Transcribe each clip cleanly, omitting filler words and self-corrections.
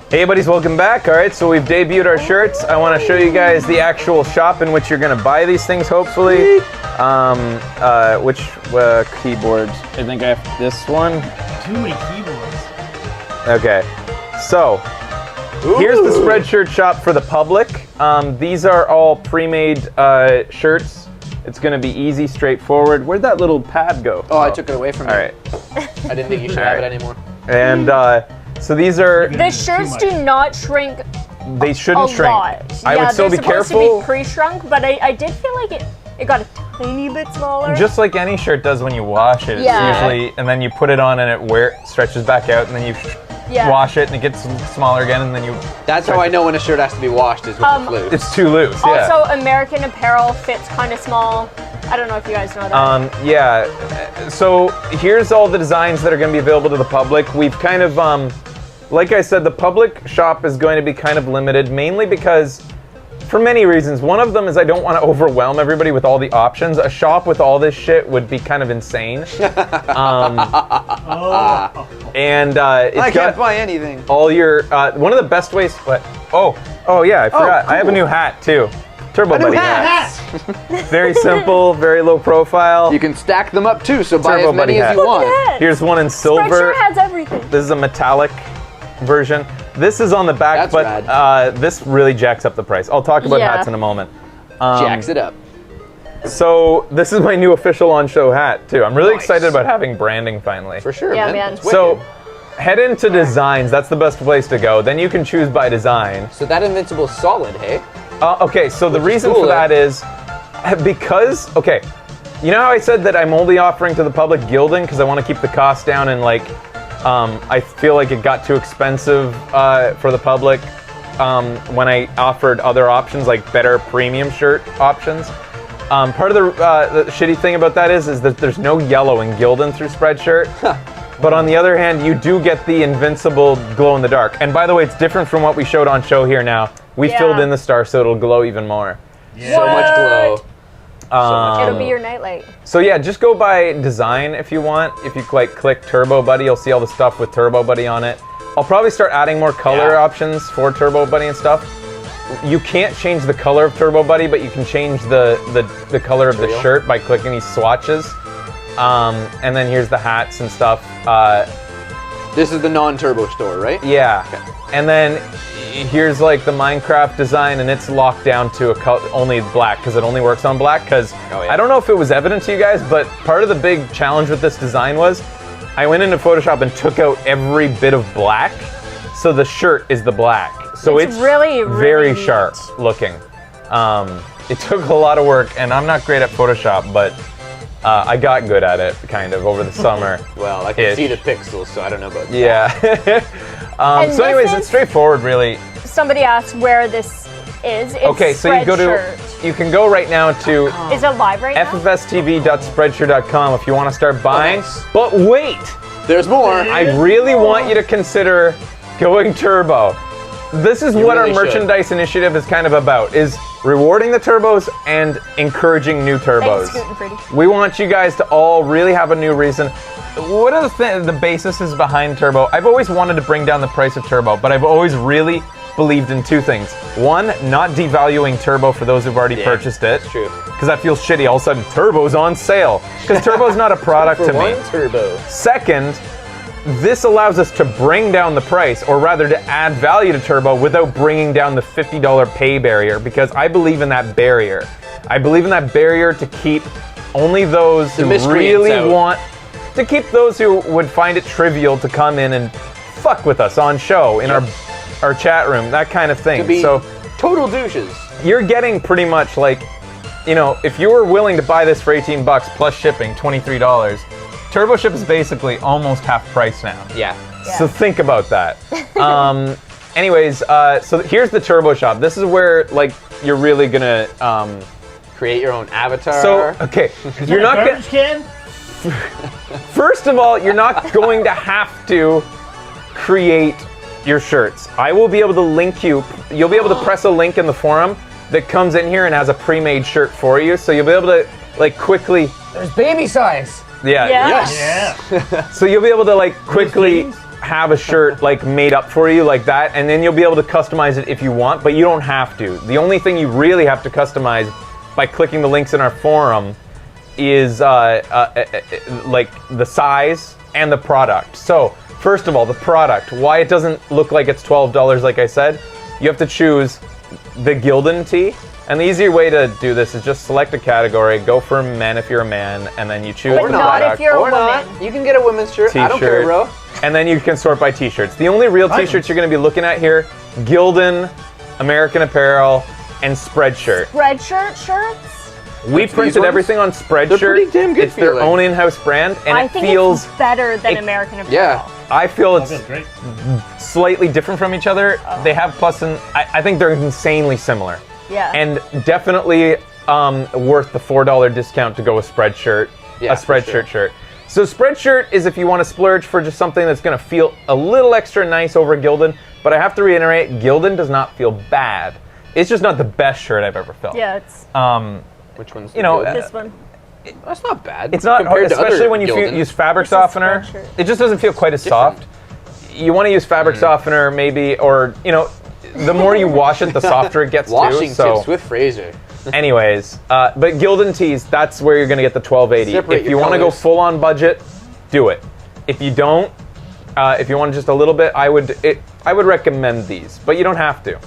Hey buddies, welcome back. Alright, so we've debuted our shirts. I want to show you guys the actual shop in which you're going to buy these things, hopefully. Which keyboards? I think I have this one. Too many keyboards. Okay, so here's the Spreadshirt shop for the public. These are all pre-made shirts. It's going to be easy, straightforward. Where'd that little pad go? Oh, I took it away from you. Alright. I didn't think you should have it anymore. And so these are... The shirts do not shrink. They shouldn't shrink. Lot. I would still be careful. They're supposed to be pre-shrunk, but I did feel like it got a tiny bit smaller. Just like any shirt does when you wash it. Yeah. It's usually, and then you put it on and it stretches back out, and then you wash it and it gets smaller again, and then you... That's how I know when a shirt has to be washed, is when it's loose. It's too loose, yeah. Also, American Apparel fits kind of small. I don't know if you guys know that. Yeah, so here's all the designs that are going to be available to the public. We've kind of, like I said, the public shop is going to be kind of limited, mainly because, for many reasons. One of them is I don't want to overwhelm everybody with all the options. A shop with all this shit would be kind of insane. And it's I can't buy anything. All your, one of the best ways, what? Oh yeah, I forgot. Cool. I have a new hat too. Turbo Buddy hat. Very simple, very low profile. You can stack them up too, so buy Turbo as many Buddy as hat. you want. Here's one in silver. Spreadshirt has everything. This is a metallic version. This is on the back, That's but this really jacks up the price. I'll talk about hats in a moment. Jacks it up. So this is my new official on-show hat too. I'm really excited about having branding finally. For sure, Yeah, man. man. So head into designs. That's the best place to go. Then you can choose by design. So that Invincible's solid, hey? Okay, so the reason cool, for that is because, okay, you know how I said that I'm only offering to the public gilding because I want to keep the cost down, and like, I feel like it got too expensive for the public when I offered other options, like better premium shirt options. Part of the shitty thing about that is that there's no yellow in Gildan through Spreadshirt. But on the other hand, you do get the Invincible glow in the dark. And by the way, it's different from what we showed on show here now. We filled in the star so it'll glow even more. Yeah. So much glow. It'll be your nightlight. So yeah, just go by design if you want. If you like click Turbo Buddy, you'll see all the stuff with Turbo Buddy on it. I'll probably start adding more color options for Turbo Buddy and stuff. You can't change the color of Turbo Buddy, but you can change the color of the shirt by clicking these swatches. And then here's the hats and stuff. This is the non-turbo store, right? Yeah. Okay. And then here's like the Minecraft design, and it's locked down to only black because it only works on black. Because I don't know if it was evident to you guys, but part of the big challenge with this design was I went into Photoshop and took out every bit of black, so the shirt is the black. So it's really very sharp looking. It took a lot of work, and I'm not great at Photoshop, but I got good at it, kind of, over the summer. Well, I can see the pixels, so I don't know about that. Yeah. So anyways, it's straightforward, really. Somebody asked where this is. It's okay, so you can go right now to is it live right now? ffstv.spreadshirt.com if you want to start buying. Nice. But wait! There's more. I really want you to consider going turbo. This is what our merchandise initiative is kind of about, is rewarding the turbos and encouraging new turbos. Thanks, we want you guys to all really have a new reason. What are the basis is behind turbo? I've always wanted to bring down the price of turbo, but I've always really believed in two things. One, not devaluing turbo for those who've already purchased it. That's true. Because that feels shitty. All of a sudden, turbo's on sale. Because turbo's not a product to me. Turbo. Second, this allows us to bring down the price, or rather to add value to turbo without bringing down the $50 pay barrier, because I believe in that barrier. I believe in that barrier to keep only those who really want, to keep those who would find it trivial to come in and fuck with us on show, in our chat room, that kind of thing. To be so total douches. You're getting pretty much like, you know, if you were willing to buy this for $18 plus shipping, $23, Turbo Ship is basically almost half price now. Yeah. So think about that. Anyways, so here's the Turbo Shop. This is where, like, you're really gonna create your own avatar. So, okay, you're not gonna. First of all, you're not going to have to create your shirts. I will be able to link you. You'll be able to press a link in the forum that comes in here and has a pre-made shirt for you. So you'll be able to, like, quickly. There's baby size. Yeah. Yes. So you'll be able to, like, quickly have a shirt like made up for you like that, and then you'll be able to customize it if you want, but you don't have to. The only thing you really have to customize by clicking the links in our forum is like the size and the product. So first of all, the product, why it doesn't look like it's $12 like I said, you have to choose the Gildan tee. And the easier way to do this is just select a category, go for men if you're a man, and then you choose But the not product. if you're a Or not. woman. You can get a women's shirt. I don't care, bro. And then you can sort by t-shirts. The only real t-shirts you're going to be looking at here, Gildan, American Apparel, and Spreadshirt. Spreadshirt shirts? We these printed ones? everything on Spreadshirt. They're pretty damn good It's their feeling. own in-house brand, and I it think feels... it's better than it- American Apparel. Yeah. I feel Oh, it's feels great. slightly different from each other. They have plus and... I think they're insanely similar. Yeah. And definitely worth the $4 discount to go with Spreadshirt, Yeah, a for Spreadshirt sure. shirt. So Spreadshirt is if you want to splurge for just something that's going to feel a little extra nice over Gildan, but I have to reiterate, Gildan does not feel bad. It's just not the best shirt I've ever felt. Yeah, it's Which one's You know, the this one. That's not bad. It's not, compared to especially other when you Gildan. use fabric This is softener. Spreadshirt. It just doesn't feel quite as Different. soft. You want to use fabric softener maybe, or, you know, the more you wash it, the softer it gets Washing too. So, tips with Fraser. anyways, but Gildan tees, that's where you're going to get the $12.80. Separate If you your want to go colors. full on budget, do it. If you don't, if you want just a little bit, I would recommend these, but you don't have to.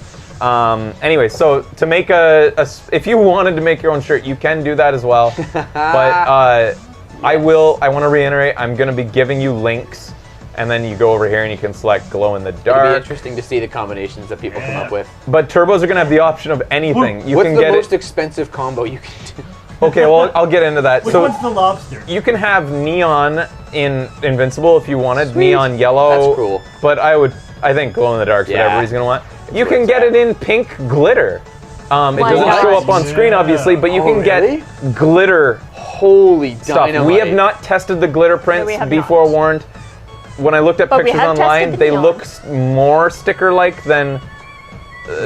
Anyway, so to make if you wanted to make your own shirt, you can do that as well. But I want to reiterate, I'm going to be giving you links, and then you go over here and you can select glow in the It'd be dark. interesting to see the combinations that people come up with. But turbos are going to have the option of anything. You What's can the get most it. expensive combo you can do? Okay, well, I'll get into that. Which So one's the lobster? you can have neon in Invincible if you wanted, Sweet. neon yellow. That's cool. But I think glow in the dark's what Yeah. everybody's gonna want. You where can it's get at. it in pink glitter. It doesn't What? show up on screen, Yeah. obviously, but you Oh, can really? get glitter Holy stuff. dynamite. We have not tested the glitter prints. we have Be not. forewarned. When I looked at But we pictures have tested online, the they neon. look more sticker-like than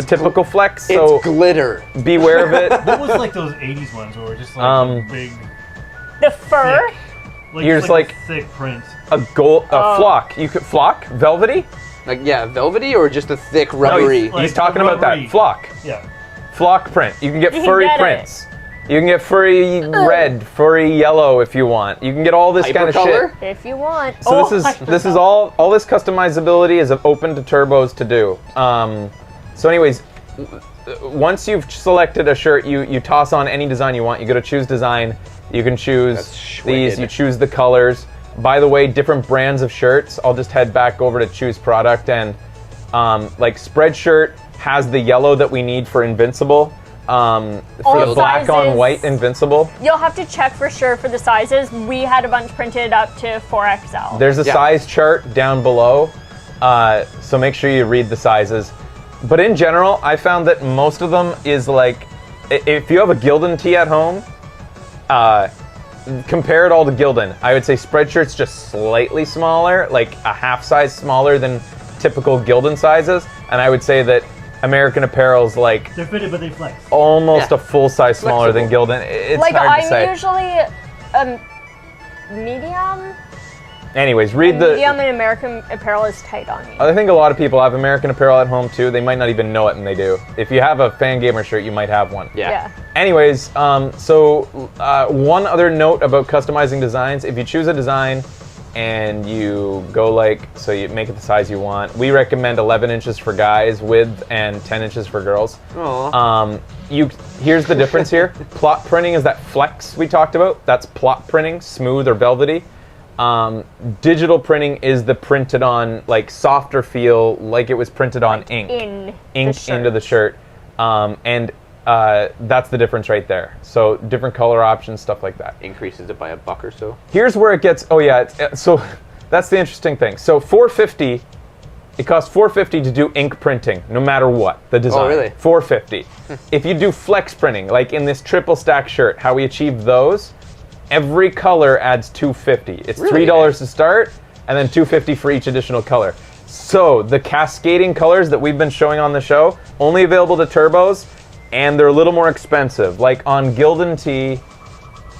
typical Flex. It's So glitter. beware of it. What was like those 80s ones where just like big, The fur? thick, like, Here's just like- a thick print. A flock. You could flock, velvety. Like, yeah, velvety or just a thick No, rubbery? Like he's talking the about that rubbery- flock. Yeah. Flock print. You can get You can furry get it. prints. You can get furry red, furry yellow if you want. You can get all this kind of shit. Hypercolor? If you want. So Oh, this is all this customizability is open to turbos to do. So anyways, once you've selected a shirt, you toss on any design you want. You go to choose design. You can choose That's these. wicked. You choose the colors. By the way, different brands of shirts. I'll just head back over to choose product, and like Spreadshirt has the yellow that we need for Invincible. For All the black on sizes. white Invincible. You'll have to check for sure for the sizes. We had a bunch printed up to 4XL. There's a Yeah. size chart down below, so make sure you read the sizes. But in general, I found that most of them is like, if you have a Gildan tee at home, compare it all to Gildan. I would say Spreadshirt's just slightly smaller, like a half size smaller than typical Gildan sizes, and I would say that American Apparel's like They're fitted, but they flex. almost Yeah. a full size smaller than Flexible. Gildan. It's like hard to say. I'm usually medium. Anyways, read the. Medium and American Apparel is tight on me. I think a lot of people have American Apparel at home too. They might not even know it, and they do. If you have a Fan Gamer shirt, you might have one. Yeah. Anyways, one other note about customizing designs. If you choose a design and you go so you make it the size you want, we recommend 11 inches for guys width and 10 inches for girls. Aw. Here's the difference here. Plot printing is that flex we talked about. That's plot printing, smooth or velvety. Digital printing is the printed on, like, softer feel, like it was printed on ink. Ink Into the shirt. That's the difference right there. So different color options, stuff like that. Increases it by $1 or so. Here's where it gets. Oh yeah. So that's the interesting thing. So $450. It costs $450 to do ink printing, no matter what the design. Oh, really? $450. If you do flex printing, like in this triple stack shirt, how we achieved those, every color adds $250. It's Really? $3 to start, and then $250 for each additional color. So the cascading colors that we've been showing on the show, only available to turbos, and they're a little more expensive. Like on Gildan Tee,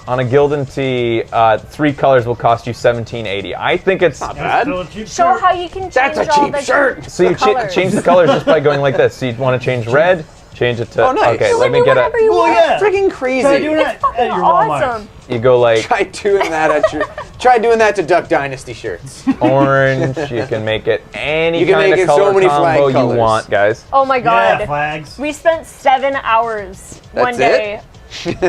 on a Gildan tee, 3 colors will cost you $17.80. I think it's Not That's bad. still a cheap Show shirt. how you can change That's a all cheap the shirt. so you colors. change the colors just by going like this. So you want to change red, change it to Oh, nice. okay. You Let me get whatever you Well, want. yeah. Freaking crazy. Try doing that Fucking at your Walmart. awesome. You go like Try doing that at your. Try doing that to Duck Dynasty shirts. orange. You can make it any You can kind make of it so color many flag combo you colors. want, guys. Oh my god. Yeah, flags. We spent 7 hours one That's day,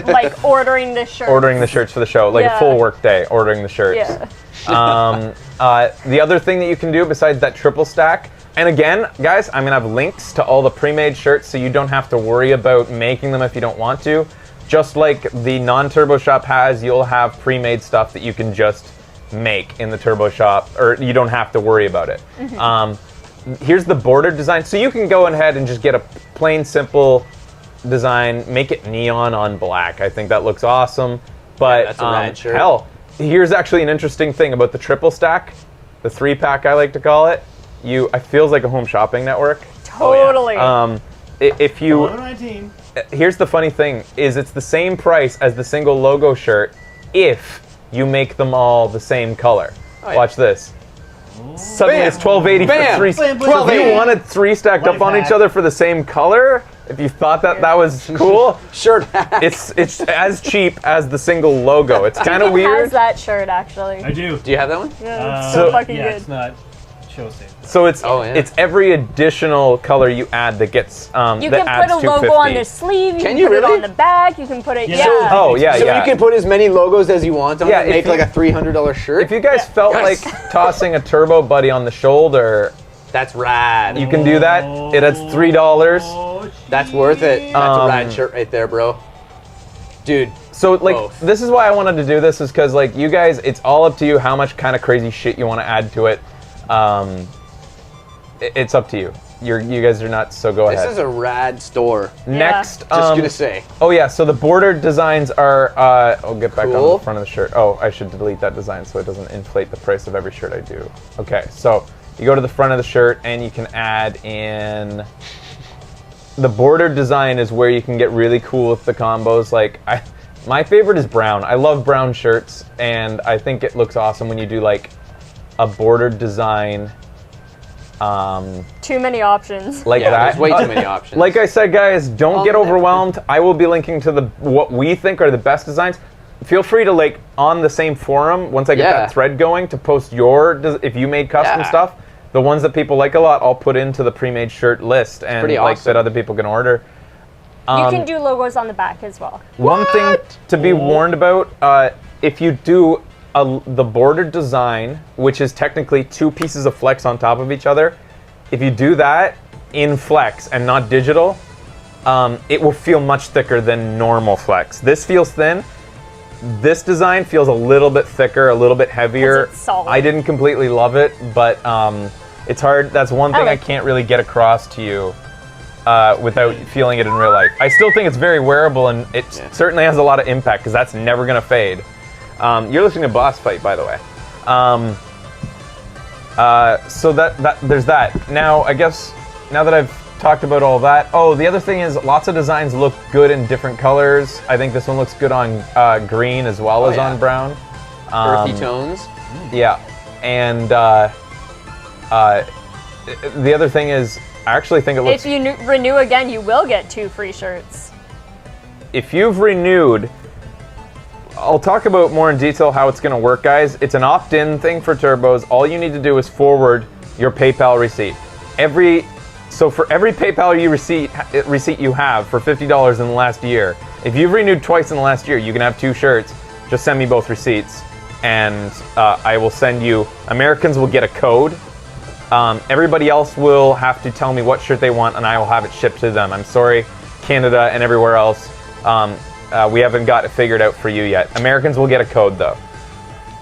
like ordering this shirt. Ordering the shirts for the show, like a Yeah. full work day, ordering the shirts. Yeah. The other thing that you can do besides that triple stack, and again, guys, I'm gonna have links to all the pre-made shirts so you don't have to worry about making them if you don't want to. Just like the non-turbo shop has, you'll have pre-made stuff that you can just make in the turbo shop, or you don't have to worry about it. Here's the border design. So you can go ahead and just get a plain, simple design, make it neon on black. I think that looks awesome. But that's a rad shirt. hell, here's actually an interesting thing about the triple stack, the 3-pack I like to call it. It feels like a home shopping network. Totally. If you 19. here's the funny thing is it's the same price as the single logo shirt if you make them all the same color. yeah. Watch this. Suddenly Bam. it's $12.80 Bam. for 3. Bam, So if you $12.80. wanted 3 stacked up Life on each hack. other for the same color, if you thought that was cool, Shirt hat. it's as cheap as the single logo. It's kind of He has weird. that shirt actually. I do. Do you have that one? Yeah, it's So- so fucking yeah, good. it's not show safe. So it's Oh, yeah. it's every additional color you add that gets You that can adds put a logo on $2.50. the sleeve. You Can can you put it really? on the back. You can put it. Yeah. Yeah. So- Oh yeah, So yeah. you can put as many logos as you want on Yeah, it and if make you- like a $300 shirt. If you guys felt Yes. like tossing a Turbo Buddy on the shoulder, That's rad. you can do that. It adds $3. Oh, That's worth it. That's a rad Um, shirt right there, bro. Dude, So like Both. this is why I wanted to do this is because like you guys, it's all up to you how much kind of crazy shit you want to add to it. It's up to you. You guys are nuts, so go this ahead. is a rad store. Next, Just gonna say. Oh yeah, so the border designs are. I'll get back on Cool. the front of the shirt. Oh, I should delete that design so it doesn't inflate the price of every shirt I do. Okay, so you go to the front of the shirt and you can add in. The border design is where you can get really cool with the combos. Like my favorite is brown. I love brown shirts, and I think it looks awesome when you do like a bordered design. Too many options. Like Yeah, that. there's way too many options. Like I said, guys, don't get overwhelmed. I will be linking to what we think are the best designs. Feel free to like on the same forum once I get Yeah. that thread going to post if you made custom Yeah. stuff. The ones that people like a lot, I'll put into the pre-made shirt list and pretty like that awesome. other people can order. You can do logos on the back as well. One thing to be warned about, if you do the bordered design, which is technically 2 pieces of flex on top of each other, if you do that in flex and not digital, it will feel much thicker than normal flex. This feels thin. This design feels a little bit thicker, a little bit heavier. 'Cause it's solid. I didn't completely love it, but it's hard. That's one thing I like can't really get across to you without feeling it in real life. I still think it's very wearable, and it certainly has a lot of impact because that's never gonna fade. You're listening to Boss Fight, by the way. So that there's that. Now, I guess now that I've talked about all that, the other thing is lots of designs look good in different colors. I think this one looks good on green as well as yeah. on brown. Earthy tones. Yeah, and the other thing is, I actually think it looks. If you renew again, you will get 2 free shirts. If you've renewed, I'll talk about more in detail how it's going to work, guys. It's an opt-in thing for turbos. All you need to do is forward your PayPal receipt. So for every PayPal receipt you have for $50 in the last year, if you've renewed twice in the last year, you can have 2 shirts. Just send me both receipts, and I will send you. Americans will get a code. Everybody else will have to tell me what shirt they want, and I will have it shipped to them. I'm sorry, Canada and everywhere else. We haven't got it figured out for you yet. Americans will get a code though.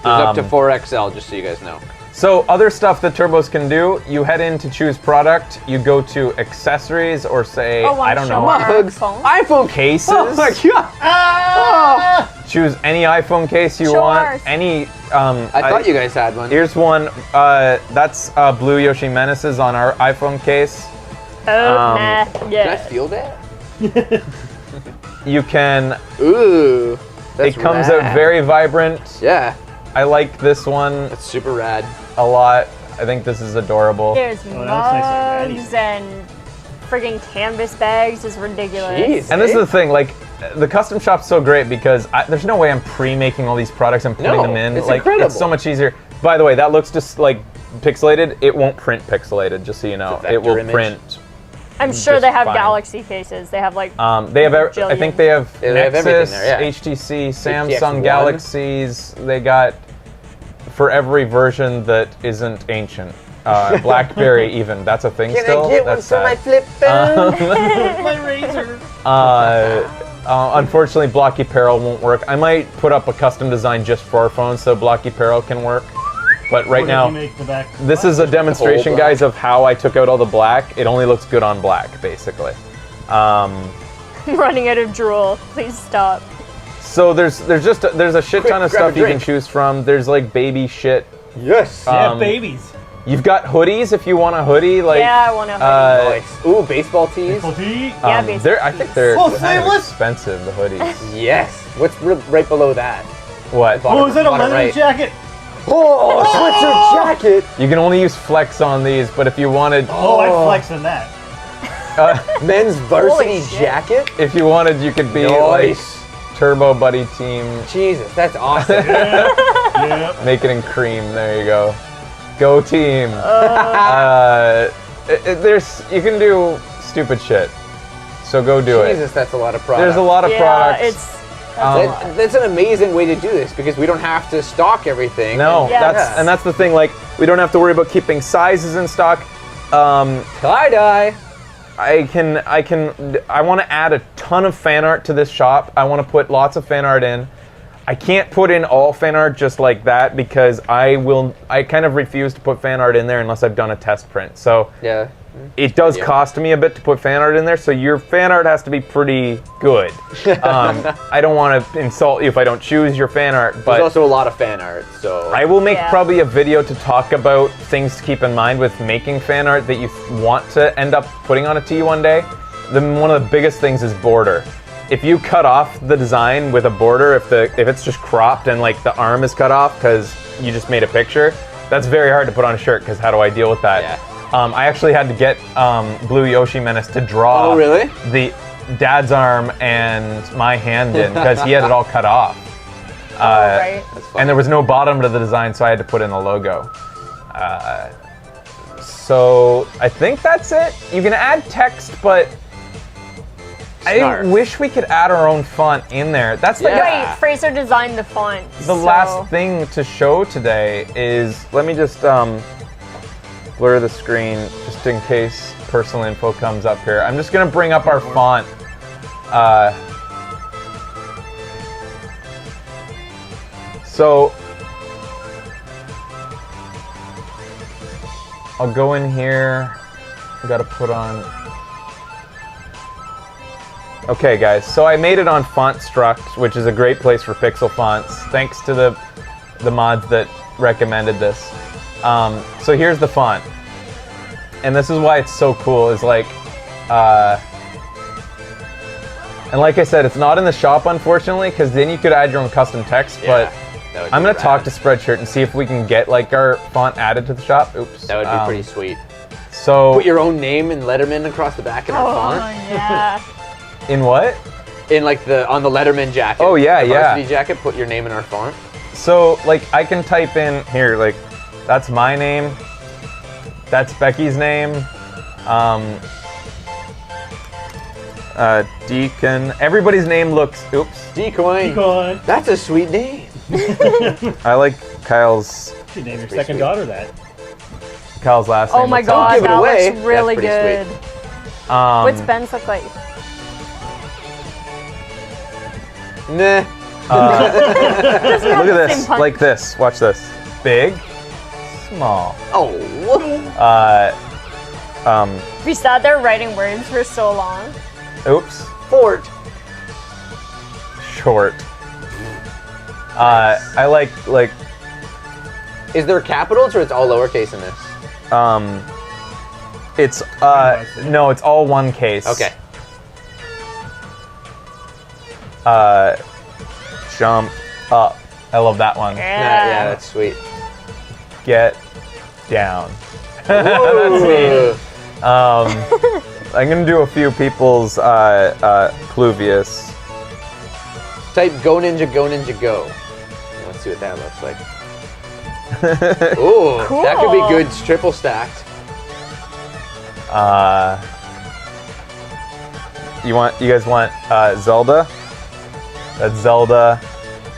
There's up to 4XL, just so you guys know. So other stuff that turbos can do, you head in to choose product, you go to accessories or say, I don't know, Mugs. Phone? iPhone cases. Oh my god. Choose any iPhone case you Show want. ours. Any. I thought you guys had one. Here's one. That's Blue Yoshi Menaces on our iPhone case. Nah, Can I yeah. feel that? You can. Ooh. That's it comes rad. out very vibrant. Yeah, I like this one that's super rad. a lot. I think this is adorable. There's Oh, that looks nice already. mugs and friggin' canvas bags is ridiculous. Jeez. And this is the thing, like, the custom shop's so great because there's no way I'm pre-making all these products and putting No, them in. it's like, incredible. it's so much easier. By the way, that looks just like pixelated. It won't print pixelated, just so you know. It's a It will vector image. print. I'm sure just they have fine. Galaxy cases. They have like They have. I think they have They have Nexus, everything there, yeah. HTC, TX1. Samsung Galaxies. They got for every version that isn't ancient. BlackBerry, even that's a thing still. That's sad. flip phone? My razor. Unfortunately, Blocky Peril won't work. I might put up a custom design just for our phones so Blocky Peril can work. But right What if now, you make the back this is a demonstration, Whole black. guys, of how I took out all the black. It only looks good on black, basically. I'm running out of drool. Please stop. So there's a shit Quick, ton of grab a stuff you can drink. choose from. There's like baby shit. Yes. Yeah, babies. You've got hoodies if you want a hoodie. Like Yeah, I want to. Nice. Ooh, baseball tees. Full tee. Yeah, basically. I think they're Oh, kind of sleeveless? expensive. The hoodies. Yes. What's right below that? What? Oh, is that a Bottom leather right. jacket? Oh, sweatshirt jacket. You can only use flex on these, but if you wanted, Oh, I flex in that. Men's varsity Holy shit. jacket. if you wanted, you could be Nice. like Turbo Buddy Team. Jesus, that's awesome. Yeah. Make it in cream. There you go. Go team. There's you can do stupid shit. So go do it. Jesus, that's a lot of product. There's a lot of Yeah, products. That's an amazing way to do this because we don't have to stock everything. No, Yes. that's the thing. Like we don't have to worry about keeping sizes in stock. Tie-dye. I want to add a ton of fan art to this shop. I want to put lots of fan art in. I can't put in all fan art just like that because I kind of refuse to put fan art in there unless I've done a test print. So Yeah. it does Yeah. cost me a bit to put fan art in there, so your fan art has to be pretty good. I don't want to insult you if I don't choose your fan art, There's but also a lot of fan art, so. I will make Yeah. probably a video to talk about things to keep in mind with making fan art that you want to end up putting on a tee one day. One of the biggest things is border. If you cut off the design with a border, if it's just cropped and like the arm is cut off because you just made a picture, that's very hard to put on a shirt because how do I deal with that? Yeah. I actually had to get Blue Yoshi Menace to draw Oh, really? the dad's arm and my hand in because he had it all cut off. right. That's funny. And there was no bottom to the design, so I had to put in the logo. So I think that's it. You can add text, but I Snarf. wish we could add our own font in there. That's like Yeah. Right, Fraser designed the font. the last thing to show today is, let me just blur the screen just in case personal info comes up here. I'm just gonna bring up our font. So I'll go in here. I gotta put on. Okay, guys. So I made it on FontStruct, which is a great place for pixel fonts. Thanks to the mods that recommended this. So here's the font, and this is why it's so cool. Is like, and like I said, it's not in the shop unfortunately, because then you could add your own custom text. But That would I'm be gonna talk rad. to Spreadshirt and see if we can get like our font added to the shop. Oops. That would be pretty sweet. So Put your own name and Letterman across the back in our Oh, font. yeah. in what? In like on the Letterman jacket. Oh, yeah, the yeah. varsity jacket, put your name in our font. So like I can type in here, like that's my name, that's Becky's name, Deacon. Everybody's name looks. Oops. Decoin. Decoy. That's a sweet name. I like Kyle's You name your pretty second sweet. daughter that. last name. Oh my What's up? god, give it that away. looks really That's good. pretty What's Ben's look like? Nah. Doesn't have Look the at same this. punch. Like this. Watch this. Big, small. Oh. We sat there writing words for so long. Oops. Fort. Short. I like Is there capitals or it's all lowercase in this? it's no, it's all one case. Okay. jump up. I love that one. Yeah, that's sweet. Get down. That's me. I'm gonna do a few people's Cluvius. Type go ninja, go ninja, go. Let's see what that looks like. Ooh, Cool. that could be good triple stacked. You guys want Zelda? That's Zelda.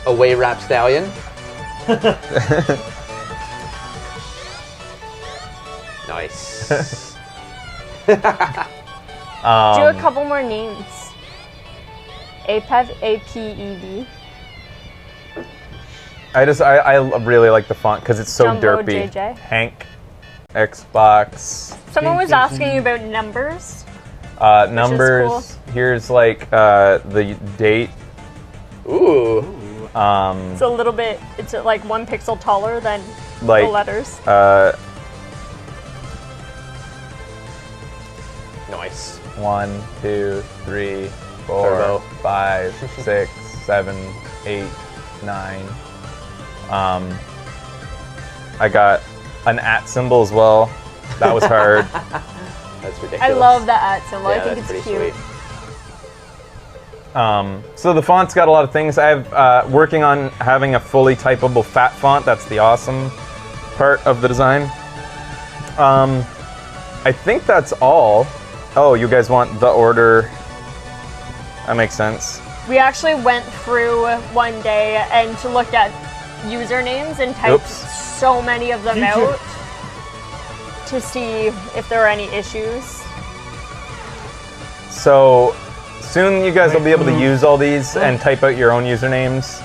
Away Rap Stallion. Nice. Do a couple more names. APEV, A-P-E-V. I really like the font because it's so Jumbo derpy. JJ. Hank, Xbox. Someone was asking you about numbers. Numbers. cool. Here's like the date. Ooh. It's a little bit, it's like 1 pixel taller than Like the letters. Nice. 1, 2, 3, 4, Turbo. 5, 6, 7, 8, 9. I got an @ symbol as well. That was hard. That's ridiculous. I love the @ symbol. Yeah, I think that's it's pretty cute. sweet. So the font's got a lot of things. I'm working on having a fully typable fat font. That's the awesome part of the design. I think that's all. Oh, you guys want the order? That makes sense. We actually went through one day and looked at usernames and typed Oops. so many of them Future. out to see if there were any issues. So soon you guys will be able to Wait, use all these and type out your own usernames.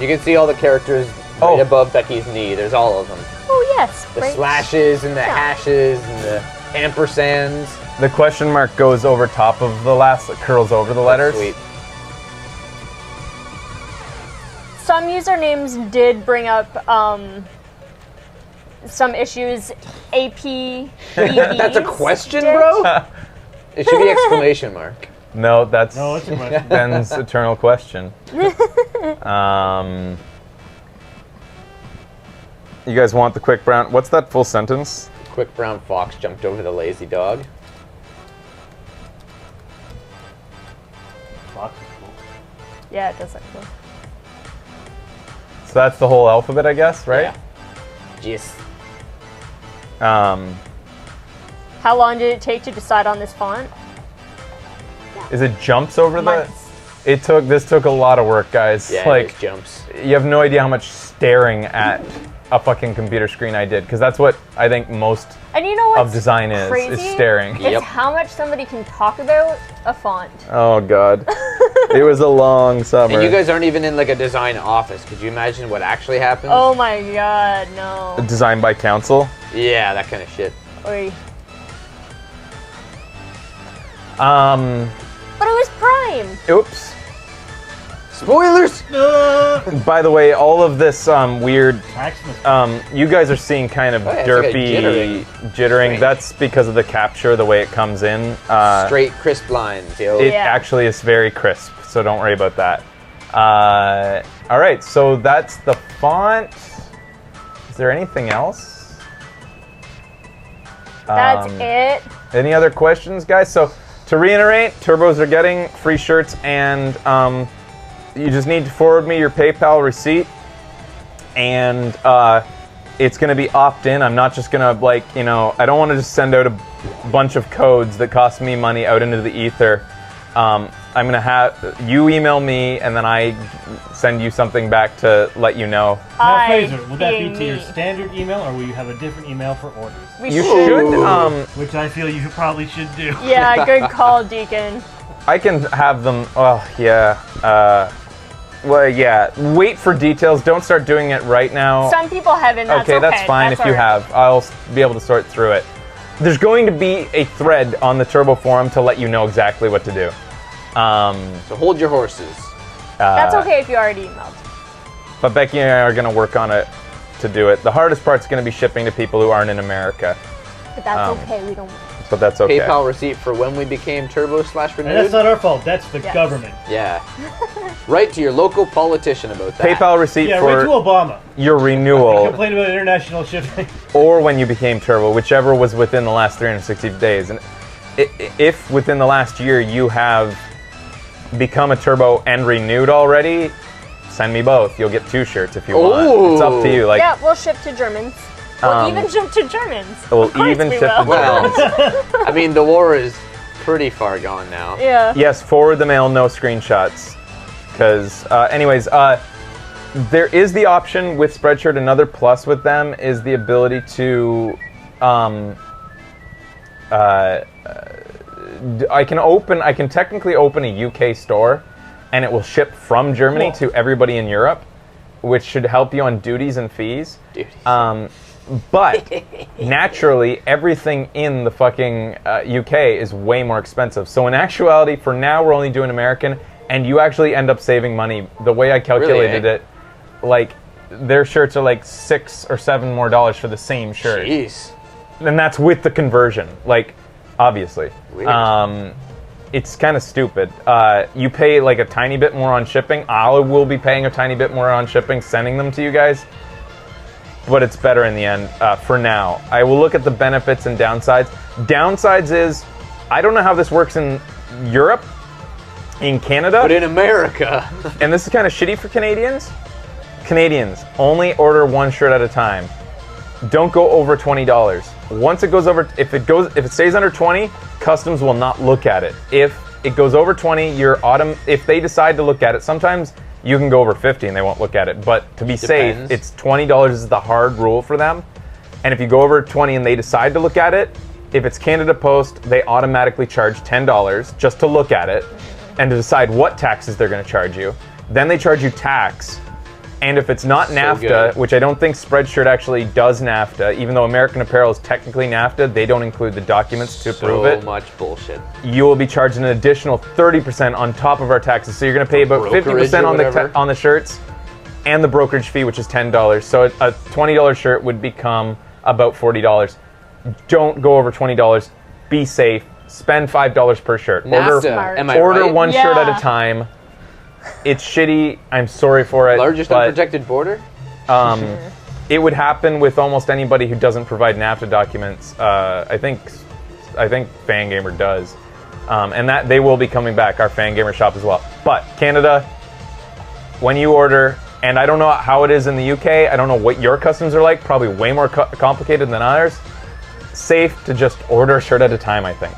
You can see all the characters Oh. right above Becky's knee. There's all of them. Oh yes, The right. slashes and the Yeah. hashes and the ampersands. the question mark goes over top of the last, it curls over the letters. Sweet. Some usernames did bring up some issues. AP. That's a question, bro? It should be exclamation mark. No, that's No, it's a question. Ben's eternal question. You guys want the quick brown? What's that full sentence? Quick brown fox jumped over the lazy dog. Fox is cool. Yeah, it does look cool. So that's the whole alphabet, I guess, right? Yes. How long did it take to decide on this font? Is it jumps over Months. This took a lot of work, guys. Yeah, Like, it jumps. you have no idea how much staring at a fucking computer screen I did, because that's what I think most And you know what's of design is crazy? staring. It's Yep. how much somebody can talk about a font. Oh god. It was a long summer. And you guys aren't even in like a design office. Could you imagine what actually happens? Oh my god, no. Designed by council. Yeah, that kind of shit. Oy. But But it was Prime. oops. Spoilers! By the way, all of this weird PAX must you guys are seeing kind of Oh, yeah, it's like a derpy jittering. Strange. That's because of the capture, the way it comes in. Straight, crisp lines, yo. It Yeah. actually is very crisp, so don't worry about that. All right, so that's the font. Is there anything else? That's it. Any other questions, guys? So to reiterate, Turbos are getting free shirts, and you just need to forward me your PayPal receipt, and it's going to be opt-in. I'm not just going to, like, I don't want to just send out a bunch of codes that cost me money out into the ether. I'm going to have you email me, and then I send you something back to let you know. Now, Fraser, would that be being to your me. standard email, or will you have a different email for orders? We You should. should, Which I feel you probably should do. Yeah, good call, Deacon. I can have them, oh, yeah. Well, yeah, wait for details. Don't start doing it right now. Some people haven't. That's Okay, that's fine if you alright. have. I'll be able to sort through it. There's going to be a thread on the Turbo forum to let you know exactly what to do. So hold your horses. That's okay if you already emailed. But Becky and I are going to work on it to do it. The hardest part's going to be shipping to people who aren't in America. But that's okay. We don't. but that's okay. PayPal receipt for when we became turbo/renewed. And that's not our fault. That's the Yes. government. Yeah. Write to your local politician about that. PayPal receipt Yeah, for right to Obama. your renewal, Complain about international shipping. or when you became turbo, whichever was within the last 360 days. And if within the last year you have become a turbo and renewed already, send me both. You'll get 2 shirts if you want. It's up to you. Like, Yeah, we'll ship to Germans. We'll even ship to Germans. we'll Of course even we ship will. to Well, Germans. I mean, the war is pretty far gone now. Yeah. Yes, forward the mail, no screenshots. Because, there is the option with Spreadshirt. Another plus with them is the ability to, I can technically open a UK store, and it will ship from Germany Cool. to everybody in Europe, which should help you on duties and fees. Duties. But naturally, everything in the fucking UK is way more expensive. So in actuality, for now, we're only doing American, and you actually end up saving money. The way I calculated Really, it, like, their shirts are like $6 or $7 more for the same shirt. Jeez. And that's with the conversion, like, obviously. Weird. It's kind of stupid. You pay like a tiny bit more on shipping. I will be paying a tiny bit more on shipping, sending them to you guys. But it's better in the end for now. I will look at the benefits and downsides. Downsides is, I don't know how this works in Europe, in Canada. But in America, And this is kind of shitty for Canadians. Canadians, only order 1 shirt at a time. Don't go over $20. Once it goes over, if it stays under 20, customs will not look at it. If it goes over 20, if they decide to look at it, sometimes you can go over 50 and they won't look at it. But to be Depends. safe, it's $20 is the hard rule for them. And if you go over 20 and they decide to look at it, if it's Canada Post, they automatically charge $10 just to look at it and to decide what taxes they're going to charge you. Then they charge you tax. And if it's not NAFTA, good. which I don't think Spreadshirt actually does NAFTA, even though American Apparel is technically NAFTA, they don't include the documents to prove it. so much bullshit. You will be charged an additional 30% on top of our taxes. So you're going to pay about Brokerage 50% or on whatever. on the shirts and the brokerage fee, which is $10. So a $20 shirt would become about $40. Don't go over $20. Be safe. Spend $5 per shirt. NAFTA, Smart. am I Order right? one shirt at Yeah. a time. It's shitty. I'm sorry for it. Largest but unprotected border? it would happen with almost anybody who doesn't provide NAFTA documents. I think Fangamer does, and that they will be coming back. Our Fangamer shop as well. But Canada, when you order, and I don't know how it is in the UK. I don't know what your customs are like. Probably way more complicated than ours. Safe to just order a shirt at a time, I think.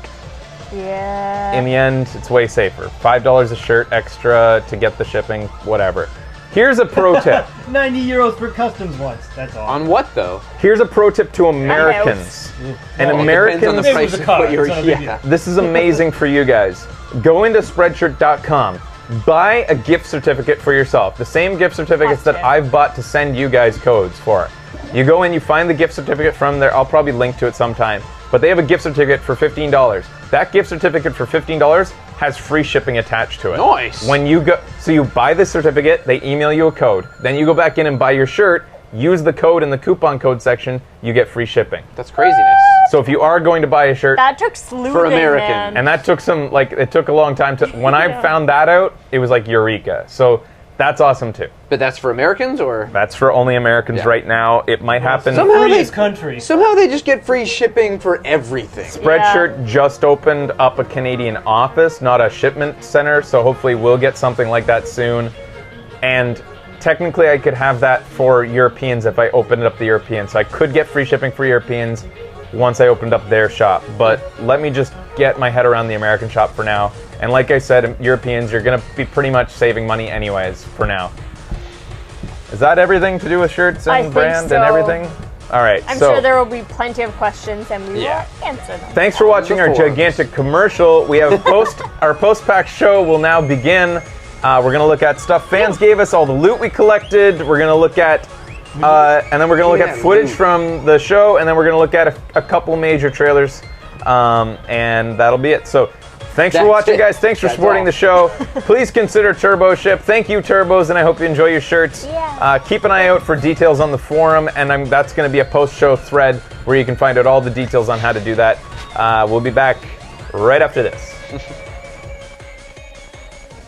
Yeah. In the end, it's way safer. $5 a shirt extra to get the shipping, whatever. Here's a pro tip. 90 euros for customs once. That's all. On what though? Here's a pro tip to Americans. And Well, It Americans, depends on the Maybe it price was a of car, what you're. it's not a big Yeah. this is amazing for you guys. Go into Spreadshirt.com. Buy a gift certificate for yourself. The same gift certificates that Gotcha. I've bought to send you guys codes for. You go in, you find the gift certificate from there. I'll probably link to it sometime. But they have a gift certificate for $15. That gift certificate for $15 has free shipping attached to it. Nice. When you go, so you buy the certificate, they email you a code. Then you go back in and buy your shirt. Use the code in the coupon code section. You get free shipping. That's craziness. So if you are going to buy a shirt, That took sleuthing, For American. man. and that took it took a long time to. When I Yeah. found that out, it was like eureka. So that's awesome too. But that's for Americans, or That's for only Americans Yeah. right now. It might happen. Somehow they- Freest country. somehow they just get free shipping for everything. Spreadshirt just opened up a Canadian office, not a shipment center. So hopefully we'll get something like that soon. And technically, I could have that for Europeans if I opened up the Europeans. So I could get free shipping for Europeans once I opened up their shop. But let me just get my head around the American shop for now. And like I said, Europeans, you're going to be pretty much saving money anyways for now. Is that everything to do with shirts I and think brand so. and everything? All right. I'm so sure there will be plenty of questions, and we Yeah. will answer them. thanks for watching our forums. gigantic commercial. We have our post-PAX show will now begin. We're going to look at stuff fans gave us, all the loot we collected. We're going to look at, and then we're going to look at Yeah, footage loot. from the show, and then we're going to look at a couple major trailers, and that'll be it. So Thanks for That's watching, it. guys. Thanks for That's supporting all. the show. Please consider Turbo Ship. Thank you, Turbos, and I hope you enjoy your shirts. Yeah. Keep an eye out for details on the forum, and that's going to be a post-show thread where you can find out all the details on how to do that. We'll be back right after this.